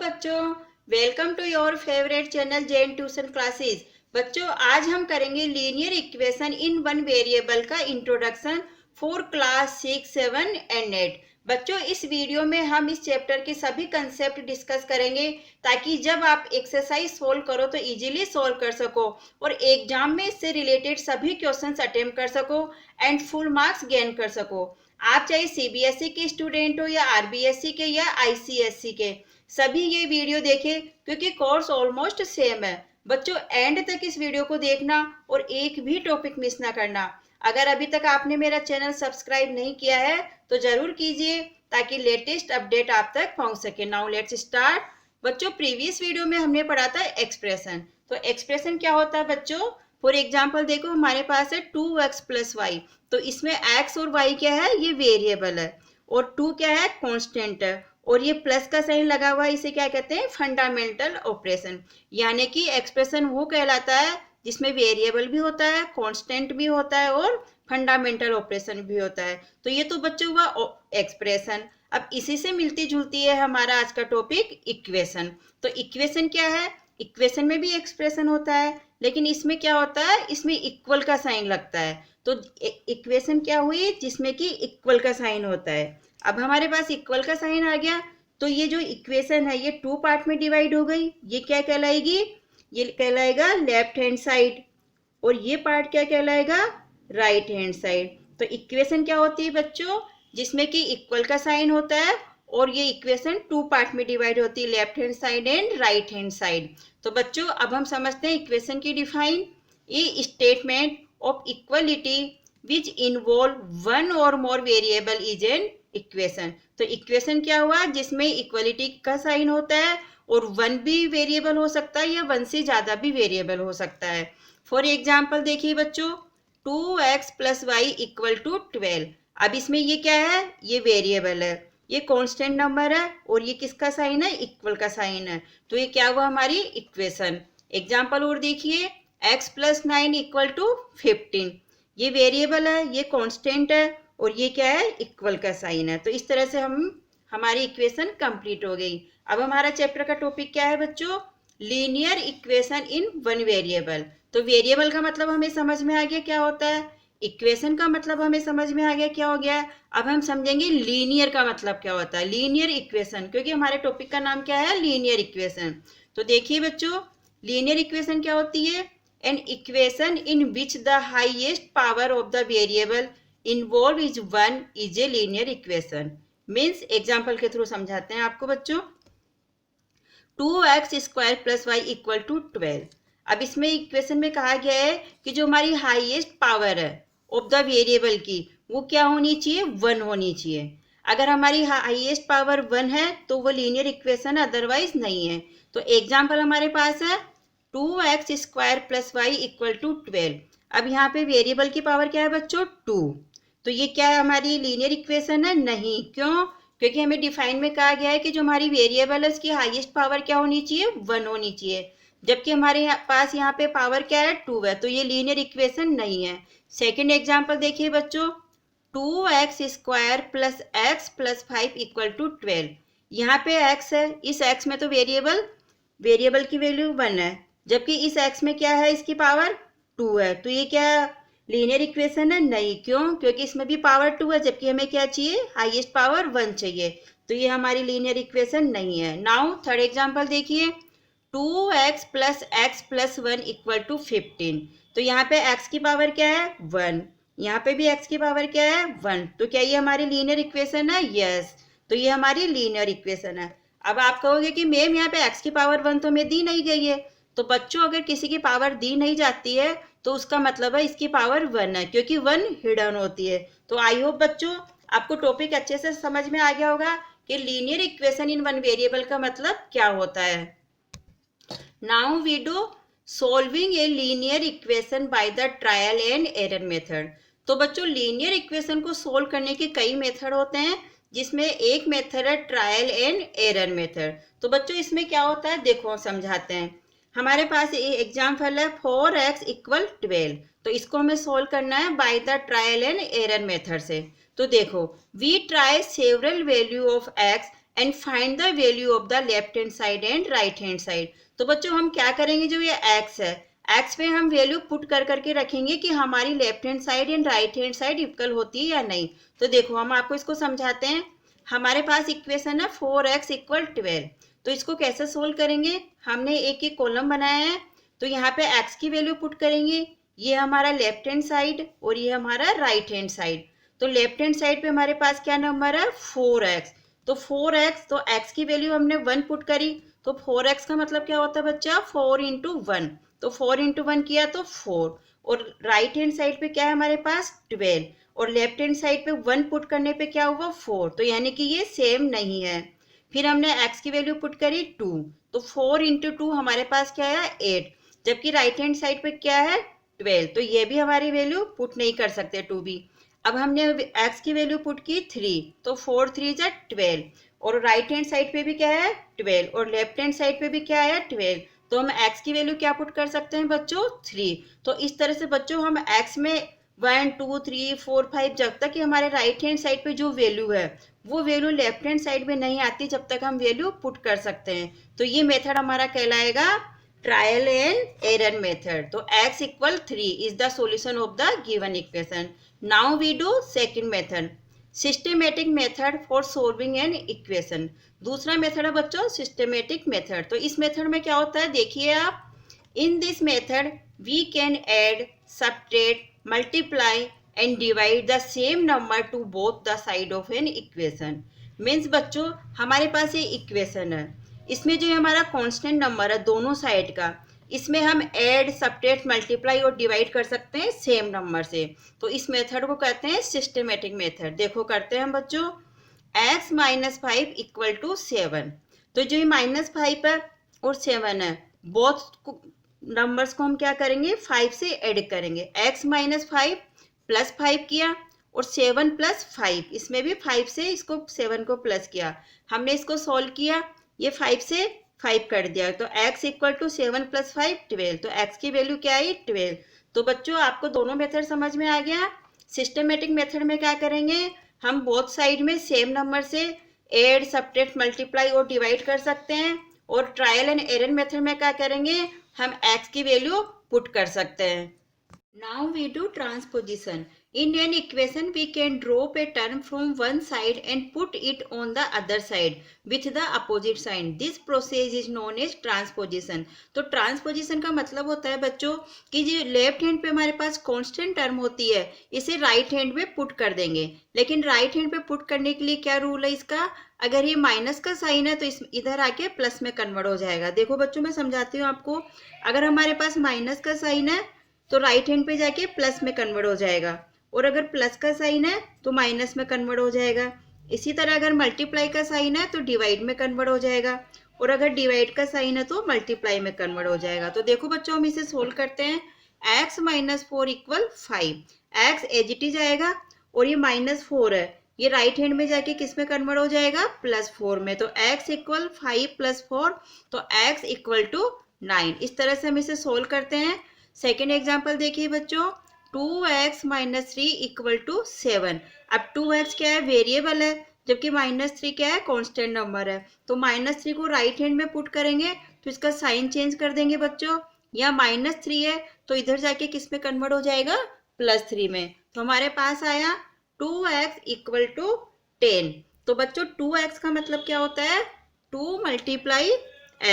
बच्चों, welcome to your favourite channel Jain tuition classes. बच्चों, आज हम करेंगे linear equation in one variable का इंट्रोडक्शन फॉर क्लास 6, 7 एंड 8। बच्चों, इस वीडियो में हम इस चैप्टर के सभी कंसेप्ट डिस्कस करेंगे ताकि जब आप एक्सरसाइज सोल्व करो तो इजीली सोल्व कर सको और एग्जाम में इससे रिलेटेड सभी क्वेश्चंस अटेम्प्ट कर सको एंड फुल मार्क्स गेन कर सको। आप चाहे सीबीएसई के स्टूडेंट हो या आरबीएसई के या आईसीएसई के, सभी ये वीडियो देखें क्योंकि कोर्स ऑलमोस्ट सेम है। बच्चों, एंड तक इस वीडियो को देखना और एक भी टॉपिक मिस ना करना। अगर अभी तक आपने मेरा चैनल सब्सक्राइब नहीं किया है तो जरूर कीजिए ताकि लेटेस्ट अपडेट आप तक पहुंच सके। Now let's start. बच्चों, प्रीवियस वीडियो में हमने पढ़ा था एक्सप्रेशन। तो एक्सप्रेशन क्या होता है बच्चों? फॉर एग्जाम्पल देखो, हमारे पास है 2x प्लस वाई। तो इसमें x और y क्या है? ये वेरिएबल है और 2 क्या है? कांस्टेंट है और ये प्लस का साइन लगा हुआ है, इसे क्या कहते हैं? Fundamental operation. यानी कि एक्सप्रेशन वो कहलाता है जिसमें वेरिएबल भी होता है, कांस्टेंट भी होता है और फंडामेंटल ऑपरेशन भी होता है। तो ये तो बच्चों हुआ एक्सप्रेशन। अब इसी से मिलती जुलती है हमारा आज का टॉपिक इक्वेशन। तो इक्वेशन क्या है? इक्वेशन में भी एक्सप्रेशन होता है, लेकिन इसमें क्या होता है? इसमें इक्वल का साइन लगता है। तो इक्वेशन क्या हुई? जिसमें कि इक्वल का साइन होता है। अब हमारे पास इक्वल का साइन आ गया तो ये जो इक्वेशन है ये 2 पार्ट में डिवाइड हो गई। ये क्या कहलाएगी? ये कहलाएगा लेफ्ट हैंड साइड और ये पार्ट क्या कहलाएगा? Right hand side. तो इक्वेशन क्या होती है बच्चों? जिसमें कि इक्वल का साइन होता है और ये इक्वेशन 2 पार्ट में डिवाइड होती है, left hand side and right hand side. तो बच्चों, अब हम समझते हैं इक्वेशन की डिफाइन। ये statement of equality which involve one और मोर वेरिएबल इज एन इक्वेशन। तो इक्वेशन क्या हुआ? जिसमें इक्वलिटी का साइन होता है और वन भी वेरिएबल हो सकता है या वन से ज्यादा भी वेरिएबल हो सकता है। फॉर एग्जाम्पल देखिए बच्चों, 2x plus Y equal to 12। अब इसमें ये क्या है? ये वेरिएबल है, ये कांस्टेंट नंबर है और ये किसका साइन है? इक्वल का साइन है। तो ये क्या हुआ? हमारी इक्वेशन। एग्जाम्पल और देखिए, x प्लस 9 इक्वल टू 15। ये वेरिएबल है, ये कांस्टेंट है और ये क्या है? इक्वल का साइन है। तो इस तरह से हमारी इक्वेशन कंप्लीट हो गई। अब हमारा चैप्टर का टॉपिक क्या है बच्चों? Linear equation in one variable. तो वेरिएबल का मतलब हमें समझ में आ गया क्या होता है, इक्वेशन का मतलब हमें समझ में आ गया क्या हो गया। अब हम समझेंगे लीनियर का मतलब क्या होता है, लीनियर इक्वेशन, क्योंकि हमारे टॉपिक का नाम क्या है? Linear equation. तो देखिए बच्चों, लीनियर इक्वेशन क्या होती है? An equation in which the highest power of the variable involve is one is a linear equation. Means example के थ्रू समझाते हैं आपको बच्चों। 2x square plus Y equal to 12। अब इसमें इक्वेशन में कहा गया है कि जो हमारी हाईएस्ट पावर है ऑफ द वेरिएबल की, वो क्या होनी चाहिए? 1 होनी चाहिए। अगर हमारी हाईएस्ट पावर 1 है तो वो लीनियर इक्वेशन, अदरवाइज नहीं है। तो एग्जाम्पल हमारे पास है 2x square plus Y equal to 12। अब यहाँ पे वेरिएबल की पावर क्या है बच्चों? 2। तो ये क्या है? हमारी लीनियर इक्वेशन है? नहीं। क्यों? क्योंकि हमें डिफाइन में कहा गया है कि जो हमारी वेरिएबल है उसकी हाईएस्ट पावर क्या होनी चाहिए? 1 होनी चाहिए। जबकि हमारे पास यहाँ पे पावर क्या है? 2 है। तो ये लीनियर इक्वेशन नहीं है। सेकंड एग्जांपल देखिए बच्चों, 2x square plus X plus 5 equal to 12। यहाँ पे x है, इस x में तो वेरिएबल की वैल्यू 1 है, जबकि इस x में क्या है? इसकी पावर 2 है। तो ये क्या लीनियर इक्वेशन है? नहीं। क्यों? क्योंकि इसमें भी पावर 2 है, जबकि हमें क्या चाहिए? हाईएस्ट पावर 1 चाहिए। तो ये हमारी लीनियर इक्वेशन नहीं है। नाउ थर्ड एग्जांपल देखिए, 2x plus X plus 1 equal to 15। तो यहाँ पे x की पावर क्या है? 1। यहाँ पे भी x की पावर क्या है? 1। तो क्या ये हमारी लीनियर इक्वेशन है? यस। तो ये हमारी लीनियर इक्वेशन है। अब आप कहोगे कि मैम यहाँ पे x की पावर 1 तो हमें दी नहीं गई है। तो बच्चों, अगर किसी की पावर दी नहीं जाती है तो उसका मतलब है इसकी पावर 1 है, क्योंकि 1 हिडन होती है। तो आई होप बच्चों आपको टॉपिक अच्छे से समझ में आ गया होगा कि linear equation in one variable का मतलब क्या होता है। Now we do solving a linear equation by the trial and error method. तो बच्चों, लीनियर इक्वेशन को सोल्व करने के कई मेथड होते हैं, जिसमें एक मेथड है ट्रायल एंड एरर मेथड। तो बच्चों, इसमें क्या होता है देखो समझाते हैं। हमारे पास एग्जाम्पल है 4x इक्वल 12। तो इसको हमें सोल्व करना है by the trial and error method से। तो देखो, we try several value of x and find the value of the left hand side and right hand side. तो बच्चों हम क्या करेंगे, जो ये एक्स है, एक्स पे हम वैल्यू पुट कर करके रखेंगे कि हमारी left hand side and right hand side equal होती है या नहीं। तो देखो हम आपको इसको समझाते हैं। हमारे पास इक्वेशन है 4x इक्वल 12। तो इसको कैसे सोल्व करेंगे, हमने एक एक कॉलम बनाया है, तो यहाँ पे x की वैल्यू पुट करेंगे। ये हमारा लेफ्ट हैंड साइड और ये हमारा राइट हैंड साइड। तो लेफ्ट हैंड साइड पे हमारे पास क्या नंबर है, 4x। तो 4x, तो x की वैल्यू हमने 1 पुट करी, तो 4x का मतलब क्या होता है बच्चा, 4 इंटू 1। तो 4 इंटू 1 किया तो 4। और राइट हैंड साइड पे क्या है हमारे पास, 12। और लेफ्ट हैंड साइड पे 1 पुट करने पे क्या हुआ, 4। तो यानी कि ये सेम नहीं है। फिर हमने x की वैल्यू पुट करी 2, तो 4 इंटू 2 हमारे पास क्या है, 8। जबकि राइट हैंड साइड पे क्या है, 12। तो ये भी हमारी वैल्यू पुट नहीं कर सकते 2 भी। अब हमने x की वैल्यू पुट की 3, तो 4 3 जा 12। और राइट हैंड साइड पे भी क्या है, 12। और लेफ्ट हैंड साइड पे भी क्या है, 12। तो हम x की वैल्यू क्या पुट कर सकते हैं बच्चों, 3। तो इस तरह से बच्चों हम x में 1 2 3 4 5, जब तक कि हमारे राइट हैंड साइड पे जो वैल्यू है वो वैल्यू लेफ्ट हैंड साइड में नहीं आती, जब तक हम वैल्यू पुट कर सकते हैं। तो ये मेथड हमारा कहलाएगा ट्रायल एंड एरर मेथड। तो x equal 3 is the solution of the given equation. Now we do second method, systematic method for solving an equation. दूसरा मेथड है बच्चों सिस्टमेटिक मेथड। तो इस मेथड में क्या होता है, देखिए आप, in this method we can add, subtract, multiply and divide the same number to both the side of an equation. Means बच्चों हमारे पास ये इक्वेशन है, इसमें जो हमारा कांस्टेंट नंबर है दोनों साइड का, इसमें हम ऐड, सब्ट्रैक्ट, मल्टीप्लाई और डिवाइड कर सकते हैं सेम नंबर से। तो इस मेथड को कहते हैं सिस्टमेटिक मेथड। देखो करते हैं बच्चों, x माइनस 5 इक्वल टू 7। तो जो ये -5 है और 7 है, बोथ नंबर्स को हम क्या करेंगे, 5 से ऐड करेंगे। x माइनस 5 प्लस 5 किया और 7 प्लस 5, इसमें भी 5 से इसको 7 को प्लस किया। हमने इसको सॉल्व किया, ये 5 से 5 कर दिया, तो x इक्वल टू 7 प्लस 5 12। तो x की वैल्यू क्या आई, 12। तो बच्चों आपको दोनों मेथड समझ में आ गया। सिस्टमेटिक मेथड में क्या करेंगे, हम बोथ साइड में सेम नंबर से ऐड, सब्ट्रैक्ट, मल्टीप्लाई और डिवाइड कर सकते हैं। और ट्रायल एंड एरर मेथड में क्या करेंगे, हम x की वैल्यू पुट कर सकते हैं। Now we do transposition. In an equation, we can drop a term from one side and put it on the other side with the opposite sign. This process is known as transposition. तो transposition का मतलब होता है बच्चों कि जो left hand पे हमारे पास कांस्टेंट टर्म होती है, इसे राइट हैंड पे पुट कर देंगे। लेकिन राइट हैंड पे पुट करने के लिए क्या रूल है इसका, अगर ये माइनस का साइन है तो इस इधर आके प्लस में कन्वर्ट हो जाएगा। देखो बच्चों मैं समझाती हूँ आपको, अगर हमारे पास माइनस का साइन है तो राइट हैंड पे जाके प्लस में कन्वर्ट हो जाएगा, और अगर प्लस का साइन है तो माइनस में कन्वर्ट हो जाएगा। इसी तरह अगर मल्टीप्लाई का साइन है तो डिवाइड में कन्वर्ट हो जाएगा, और अगर डिवाइड का साइन है तो मल्टीप्लाई में कन्वर्ट हो जाएगा। तो देखो बच्चों हम इसे सोल्व करते हैं। x minus 4 equal 5, x as it is आएगा, और ये -4 है, ये राइट हैंड में जाके किस में कन्वर्ट हो जाएगा, +4 में। तो x इक्वल 5 + 4, तो x इक्वल टू 9। इस तरह से हम इसे सोल्व करते हैं। सेकेंड एग्जाम्पल देखिए बच्चों, 2x माइनस 3 इक्वल टू 7। अब 2x क्या है, वेरिएबल है, जबकि -3 क्या है, कांस्टेंट नंबर है। तो -3 को राइट हैंड में पुट करेंगे तो इसका साइन चेंज कर देंगे बच्चों। या -3 है तो इधर जाके किस में कन्वर्ट हो जाएगा, +3 में। तो हमारे पास आया 2x इक्वल टू 10। तो बच्चों 2x का मतलब क्या होता है, 2 ×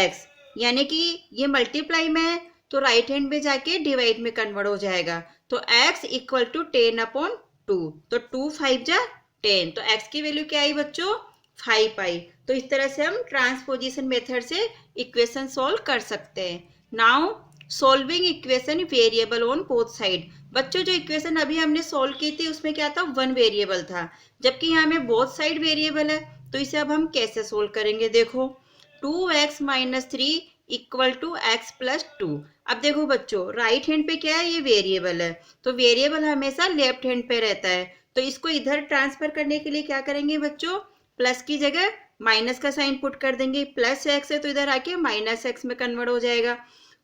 x, यानी कि ये मल्टीप्लाई में है तो राइट हैंड में जाके डिवाइड में कन्वर्ट हो जाएगा। तो x इक्वल टू 10/2, तो 2 5 जा 10। तो x की वैल्यू क्या आई बच्चों, 5 आई। तो इस तरह से हम ट्रांसपोजिशन मेथड से इक्वेशन सॉल्व कर सकते हैं। Now solving equation variable on both side. बच्चों जो इक्वेशन अभी हमने सॉल्व की थी उसमें क्या था, 1 वेरिएबल था, जबकि यहाँ में बोथ साइड वेरिएबल है। तो इसे अब हम कैसे सोल्व करेंगे, देखो 2x minus 3 equal to x plus 2। अब देखो बच्चों राइट हैंड पे क्या है, ये वेरिएबल है, तो वेरिएबल हमेशा लेफ्ट हैंड पे रहता है। तो इसको इधर ट्रांसफर करने के लिए क्या करेंगे बच्चों, प्लस की जगह माइनस का साइन पुट कर देंगे। प्लस x है तो इधर आके -x में कन्वर्ट हो जाएगा।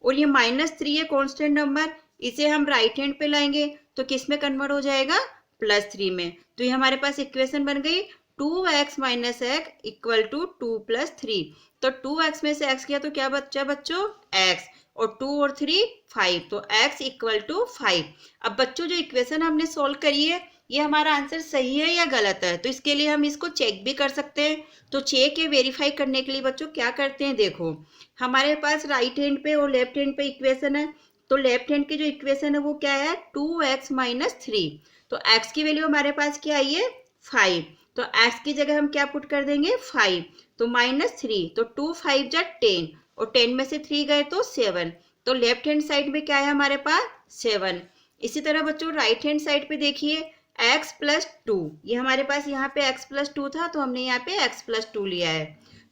और ये -3 है कांस्टेंट नंबर, इसे हम राइट हैंड पे लाएंगे तो किस में कन्वर्ट हो जाएगा, +3 में। तो ये हमारे पास इक्वेशन बन गई 2x minus x equal to 2+3। तो 2x में से x गया तो क्या बच्चा बच्चों x, और 2 और 3 5, तो x इक्वल टू 5। अब बच्चों जो इक्वेशन हमने सोल्व करी है ये हमारा आंसर सही है या गलत है, तो इसके लिए हम इसको चेक भी कर सकते हैं। तो चेक या वेरीफाई करने के लिए बच्चों क्या करते हैं, देखो हमारे पास राइट हैंड पे और लेफ्ट हैंड पे इक्वेशन है। तो लेफ्ट हैंड की जो इक्वेशन है वो क्या है 2x माइनस 3। तो x की वैल्यू हमारे पास क्या आई है 5, तो x की जगह हम क्या पुट कर देंगे 5, तो -3, तो 2 5 जा 10, और 10 में से 3 गए तो 7। तो लेफ्ट हैंड साइड में क्या है हमारे पास 7। इसी तरह बच्चों राइट हैंड साइड पे देखिए x प्लस 2, ये हमारे पास यहाँ पे x प्लस 2 था तो हमने यहाँ पे x प्लस 2 लिया है।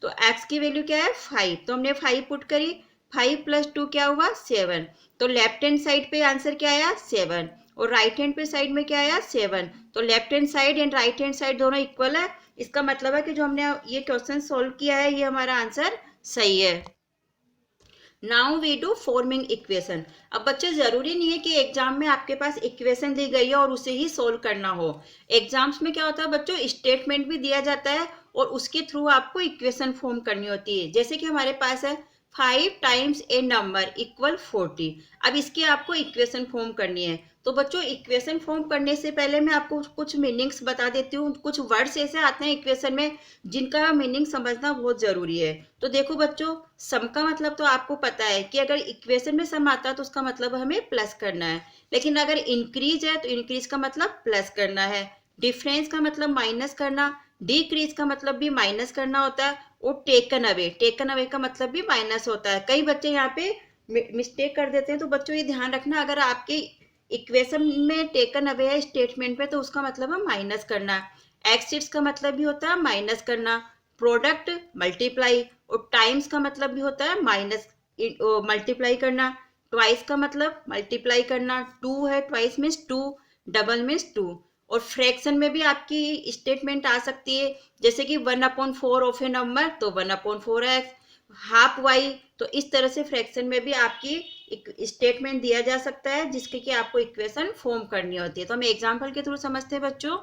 तो x की वैल्यू क्या है 5, तो हमने 5 पुट करी, 5 प्लस 2 क्या हुआ 7। तो लेफ्ट हैंड साइड पे आंसर क्या आया 7, और राइट हैंड पे साइड में क्या आया 7। तो left hand side and right hand side दोनों इक्वल है। इसका मतलब है कि जो हमने ये क्वेश्चन सोल्व किया है ये हमारा आंसर सही है। Now we do forming equation. अब बच्चे जरूरी नहीं है कि एग्जाम में आपके पास इक्वेशन दी गई है और उसे ही सोल्व करना हो। एग्जाम्स में क्या होता है बच्चों स्टेटमेंट भी दिया जाता है और उसके थ्रू आपको इक्वेशन फॉर्म करनी होती है। जैसे कि हमारे पास है 5 टाइम्स ए नंबर इक्वल 40। अब इसकी आपको इक्वेशन फॉर्म करनी है। तो बच्चों इक्वेशन फॉर्म करने से पहले मैं आपको कुछ मीनिंग्स बता देती हूँ। कुछ वर्ड्स ऐसे आते हैं इक्वेशन में जिनका मीनिंग समझना बहुत जरूरी है। तो देखो बच्चों सम का मतलब तो आपको पता है कि अगर इक्वेशन में सम आता है तो उसका मतलब हमें प्लस करना है, लेकिन अगर इंक्रीज है तो इंक्रीज का मतलब प्लस करना है, डिफरेंस का मतलब माइनस करना, डिक्रीज का मतलब भी माइनस करना होता है, और टेकन अवे का मतलब भी माइनस होता है। कई बच्चे यहाँ पे मिस्टेक कर देते हैं, तो बच्चों ये ध्यान रखना अगर आपके इक्वेशन में टेकन अवे है स्टेटमेंट पे तो उसका मतलब है माइनस करना। एक्सिट्स का मतलब भी होता है माइनस करना, प्रोडक्ट मल्टीप्लाई, और टाइम्स का मतलब भी होता है माइनस मल्टीप्लाई करना, ट्वाइस का मतलब मल्टीप्लाई करना, टू है twice means two, double means two. और फ्रैक्शन में भी आपकी स्टेटमेंट आ सकती है, जैसे कि 1/4 ऑफ ए नंबर तो 1/4x, हाफ वाई। तो इस तरह से फ्रैक्शन में भी आपकी एक स्टेटमेंट दिया जा सकता है जिसके कि आपको इक्वेशन फॉर्म करनी होती है। तो हम एग्जांपल के थ्रू समझते हैं बच्चों।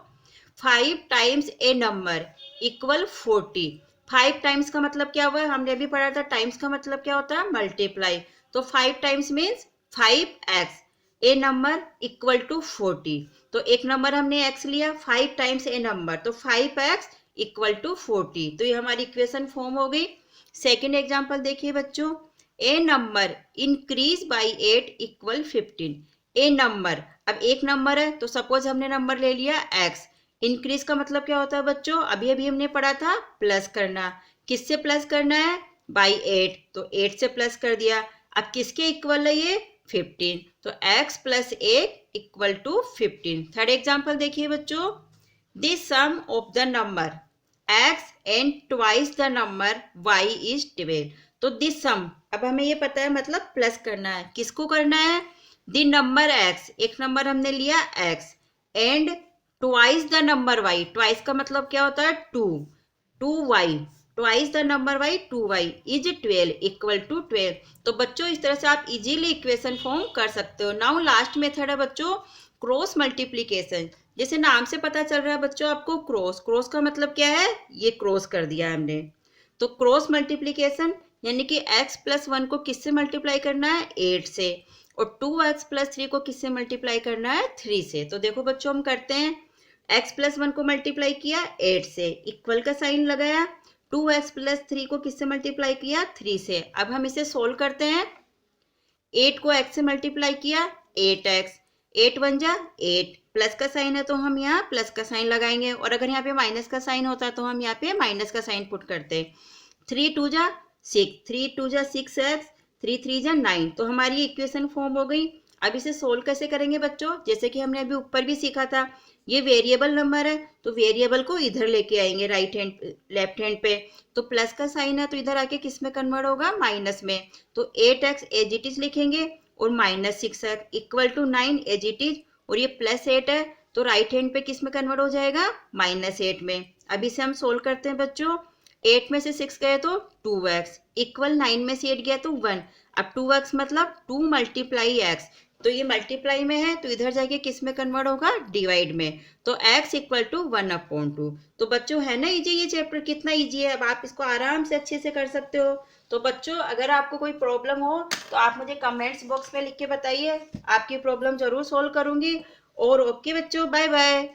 5 टाइम्स ए नंबर इक्वल 40। 5 टाइम्स का मतलब क्या हुआ हमने अभी पढ़ा था, टाइम्स का मतलब क्या होता है मल्टीप्लाई। तो 5 times means 5x, a number equal to 40। तो एक नंबर हमने x लिया, 5 टाइम्स ए नंबर तो 5x इक्वल टू 40। तो ये हमारी इक्वेशन फॉर्म हो गई। सेकेंड एग्जाम्पल देखिए बच्चों, a number increase by 8 equal 15। A number, अब एक नंबर है तो सपोज हमने नंबर ले लिया x। इंक्रीज का मतलब क्या होता है बच्चों, अभी अभी हमने पढ़ा था प्लस करना। किससे प्लस करना है बाई 8, तो 8 से प्लस कर दिया। अब किसके इक्वल है ये 15, तो x plus 8 equal to 15। Third example देखिए बच्चों, this sum of the number x and twice the number y is 12। तो दिस सम, अब हमें ये पता है मतलब प्लस करना है, किसको करना है द नंबर x, एक नंबर हमने लिया x, and twice the number y, twice का मतलब क्या होता है 2y, twice the number y 2y is 12 equal to 12। तो बच्चों इस तरह से आप इजीली इक्वेशन फॉर्म कर सकते हो। नाउ लास्ट मेथड है बच्चों क्रॉस मल्टीप्लीकेशन। जैसे नाम से पता चल रहा है बच्चों आपको क्रॉस, क्रॉस का मतलब क्या है ये क्रॉस कर दिया हमने। तो क्रॉस मल्टीप्लीकेशन यानी कि x प्लस 1 को किससे मल्टीप्लाई करना है 8 से, और 2x प्लस 3 को किससे मल्टीप्लाई करना है 3 से। तो देखो बच्चों हम करते हैं, x प्लस 1 को मल्टीप्लाई किया 8 से, इक्वल का साइन लगाया, 2x प्लस 3 को किससे मल्टीप्लाई किया 3 से। अब हम इसे सोल्व करते हैं, 8 को x से मल्टीप्लाई किया 8x, 8 1 जा 8, प्लस का साइन है तो हम यहाँ प्लस का साइन लगाएंगे, और अगर यहाँ पे माइनस का साइन होता तो हम यहाँ पे माइनस का साइन पुट करते। 3 2 जा 6, 3 2 जा 6x, 3 3 जा 9। तो हमारी इक्वेशन फॉर्म हो गई। अब इसे सोल्व कैसे करेंगे बच्चों, जैसे कि हमने अभी ऊपर भी सीखा था, ये वेरिएबल नंबर है तो वेरिएबल को इधर लेके आएंगे राइट हैंड लेफ्ट हैंड पे। तो प्लस का साइन है तो इधर आके किस में कन्वर्ट होगा माइनस में। तो 8x एज इट इज लिखेंगे और -6x equal to 9 as it is, और ये +8 है तो राइट हैंड पे किस में कन्वर्ट हो जाएगा -8 में। अब इसे हम सोल्व करते हैं बच्चों, 8 में से 6 गए तो 2x इक्वल 9 में से 8 गया तो 1। अब 2x मतलब 2 मल्टीप्लाई x, तो ये मल्टीप्लाई में है, तो इधर जाके किस में कन्वर्ट होगा, डिवाइड में। तो x इक्वल टू 1/2। तो बच्चों है ना इजी, ये चैप्टर कितना इजी है, अब आप इसको आराम से अच्छे से कर सकते हो। तो बच्चों अगर आपको कोई प्रॉब्लम हो तो आप मुझे कमेंट्स बॉक्स में लिख के बताइए, आपकी प्रॉब्लम जरूर सोल्व करूंगी। और ओके बच्चों, बाय बाय।